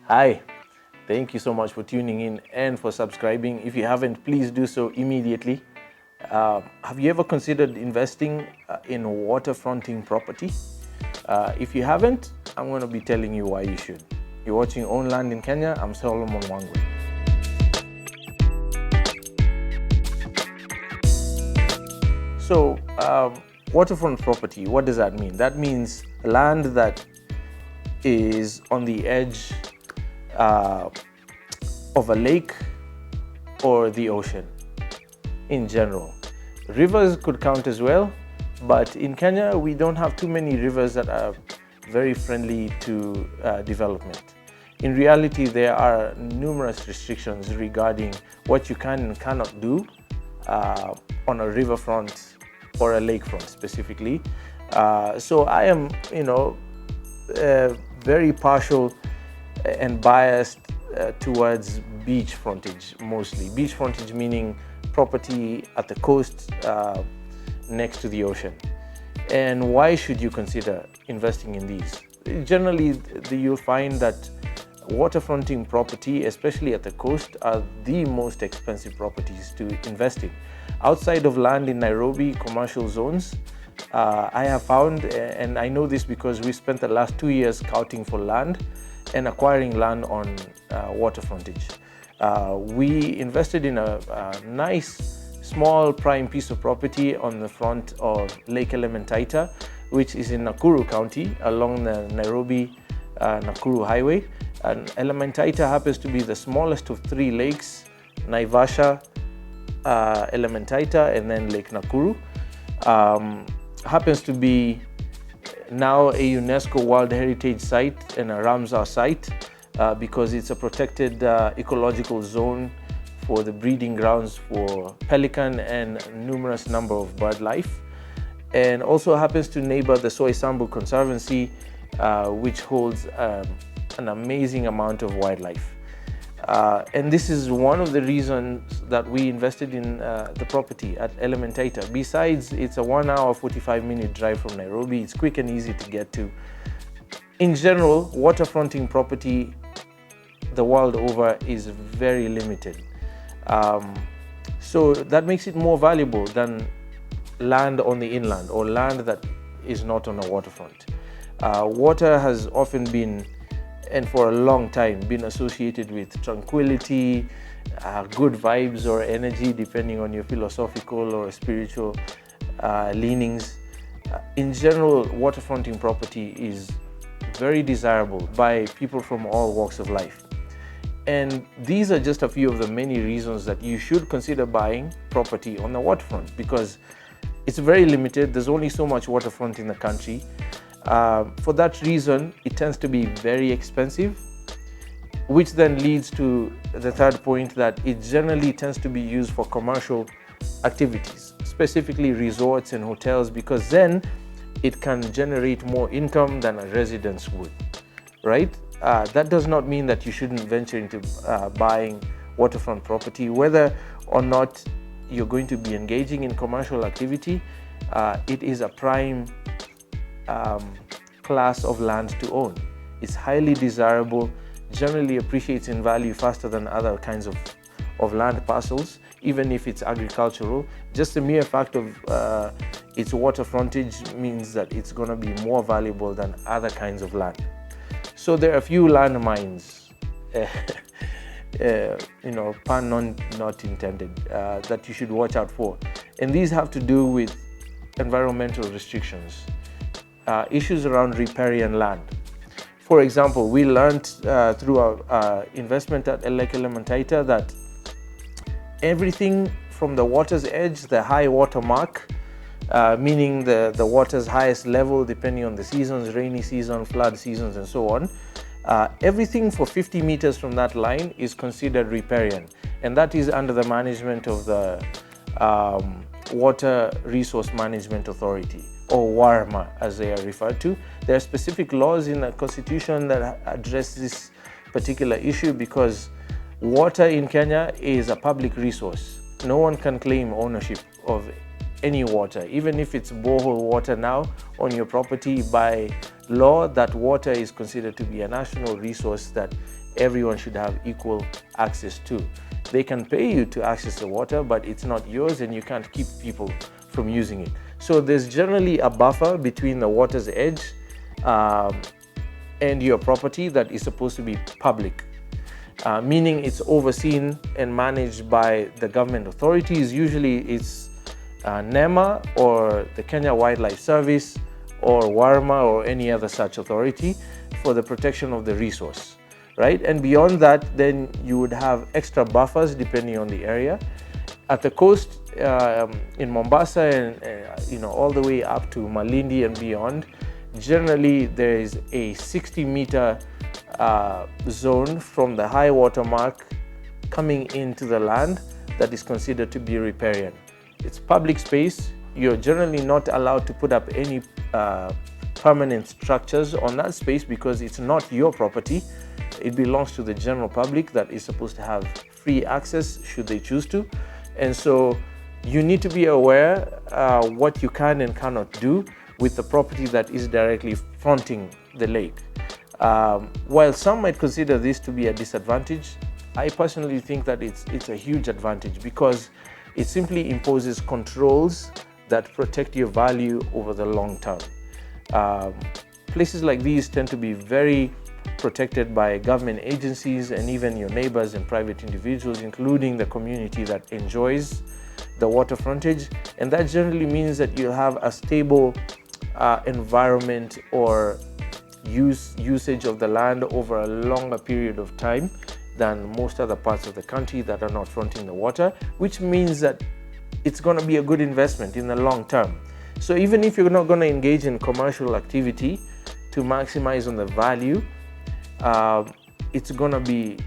Hi, thank you so much for tuning in and for subscribing. If you haven't, please do so immediately. Have you ever considered investing in waterfronting property? If you haven't, I'm going to be telling you why you should. You're watching Own Land in Kenya. I'm Solomon Wangwe. So, waterfront property, what does that mean? That means land that is on the edge of a lake or the ocean in general. Rivers could count as well, but in Kenya, we don't have too many rivers that are very friendly to development. In reality, there are numerous restrictions regarding what you can and cannot do on a riverfront or a lakefront specifically. So I am, very partial and biased towards beach frontage mostly. Beach frontage meaning property at the coast next to the ocean. And why should you consider investing in these? Generally, you'll find that waterfronting property, especially at the coast, are the most expensive properties to invest in. Outside of land in Nairobi, commercial zones, I have found, and I know this because we spent the last 2 years scouting for land and acquiring land on water frontage. We invested in a nice, small prime piece of property on the front of Lake Elementaita, which is in Nakuru County along the Nairobi-Nakuru Highway. And Elementaita happens to be the smallest of 3 lakes, Naivasha, Elementaita, and then Lake Nakuru. Happens to be now a UNESCO World Heritage Site and a Ramsar site because it's a protected ecological zone for the breeding grounds for pelican and numerous number of bird life. And also happens to neighbor the Soisambu Conservancy, which holds an amazing amount of wildlife. And this is one of the reasons that we invested in the property at Elementaita. Besides, it's a 1 hour, 45-minute drive from Nairobi. It's quick and easy to get to. In general, waterfronting property the world over is very limited. So that makes it more valuable than land on the inland or land that is not on a waterfront. Water has often been, and for a long time, been associated with tranquility, good vibes or energy, depending on your philosophical or spiritual leanings. In general, waterfronting property is very desirable by people from all walks of life. And these are just a few of the many reasons that you should consider buying property on the waterfront, because it's very limited. There's only so much waterfront in the country. For that reason, it tends to be very expensive, which then leads to the third point, that it generally tends to be used for commercial activities, specifically resorts and hotels, because then it can generate more income than a residence would, right? That does not mean that you shouldn't venture into buying waterfront property. Whether or not you're going to be engaging in commercial activity, it is a prime class of land to own. It's highly desirable, generally appreciates in value faster than other kinds of land parcels, even if it's agricultural. Just the mere fact of its water frontage means that it's going to be more valuable than other kinds of land. So there are a few landmines, pun not intended, that you should watch out for. And these have to do with environmental restrictions. Issues around riparian land. For example, we learned through our investment at Lake Elementaita that everything from the water's edge, the high water mark, meaning the water's highest level depending on the seasons, rainy season, flood seasons, and so on, everything for 50 meters from that line is considered riparian, and that is under the management of the Water Resource Management Authority, or WARMA as they are referred to. There are specific laws in the Constitution that address this particular issue, because water in Kenya is a public resource. No one can claim ownership of any water, even if it's borehole water now on your property. By law, that water is considered to be a national resource that everyone should have equal access to. They can pay you to access the water, but it's not yours and you can't keep people from using it. So there's generally a buffer between the water's edge and your property that is supposed to be public, meaning it's overseen and managed by the government authorities. Usually it's NEMA or the Kenya Wildlife Service or WARMA or any other such authority for the protection of the resource, right? And beyond that, then you would have extra buffers depending on the area. At the coast in Mombasa and all the way up to Malindi and beyond, generally there is a 60-meter zone from the high water mark coming into the land that is considered to be riparian. It's public space. You're generally not allowed to put up any permanent structures on that space because it's not your property. It belongs to the general public that is supposed to have free access should they choose to. And so you need to be aware what you can and cannot do with the property that is directly fronting the lake. While some might consider this to be a disadvantage, I personally think that it's a huge advantage because it simply imposes controls that protect your value over the long term. Places like these tend to be very protected by government agencies and even your neighbors and private individuals, including the community that enjoys the water frontage. And that generally means that you'll have a stable environment or usage of the land over a longer period of time than most other parts of the country that are not fronting the water, which means that it's going to be a good investment in the long term. So even if you're not going to engage in commercial activity to maximize on the value, it's going to be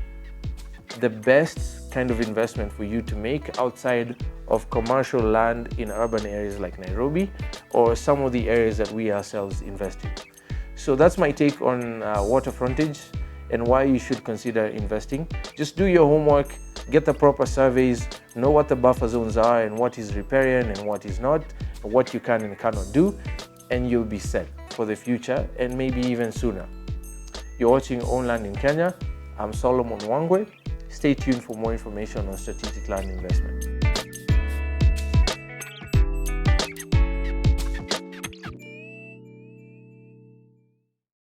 the best kind of investment for you to make outside of commercial land in urban areas like Nairobi or some of the areas that we ourselves invest in. So that's my take on water frontage and why you should consider investing. Just do your homework, get the proper surveys, know what the buffer zones are and what is riparian and what is not, and what you can and cannot do, and you'll be set for the future and maybe even sooner. You're watching Own Land in Kenya. I'm Solomon Wangwe. Stay tuned for more information on strategic land investment.